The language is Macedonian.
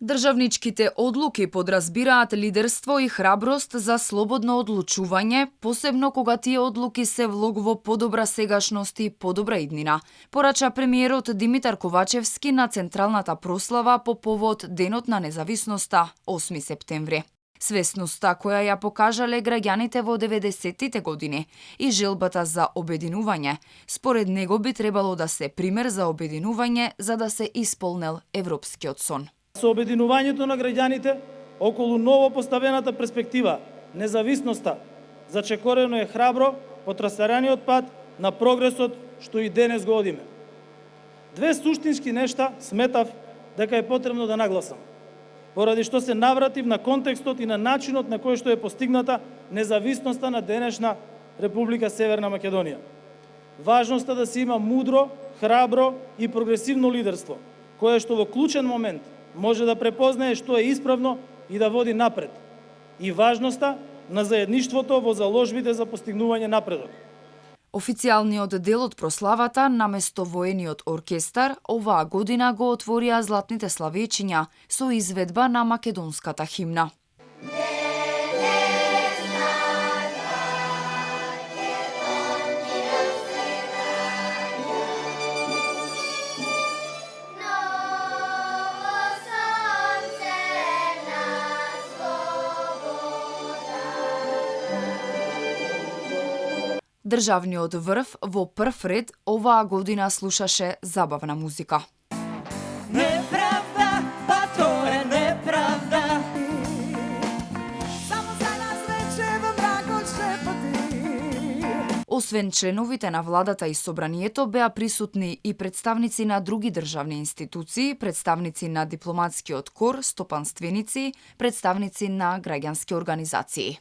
Државничките одлуки подразбираат лидерство и храброст за слободно одлучување, посебно кога тие одлуки се влог во подобра сегашност и подобра иднина, порача премиерот Димитар Ковачевски на централната прослава по повод Денот на независноста, 8 септември. Свесноста која ја покажале граѓаните во 90-тите години и желбата за обединување, според него би требало да се пример за обединување за да се исполнел европскиот сон. Со обединувањето на граѓаните околу ново поставената перспектива, независноста, зачекорено е храбро по трасараниот пат на прогресот што и денес го одиме. Две суштински нешта сметав дека е потребно да нагласам, поради што се навратив на контекстот и на начинот на кој што е постигната независноста на денешна Република Северна Македонија. Важноста да се има мудро, храбро и прогресивно лидерство, кое што во клучен момент може да препознае што е исправно и да води напред. И важноста на заедништвото во заложбите за постигнување напредок. Официјалниот дел од прославата, наместо воениот оркестар, оваа година го отворија Златните славечиња со изведба на македонската химна. Државниот врв во прв ред оваа година слушаше забавна музика. Неправда, па то е неправда. Само за нас вече во мракот шепоти. Освен членовите на владата и собранието беа присутни и представници на други државни институции, представници на дипломатскиот кор, стопанственици, представници на граѓански организации.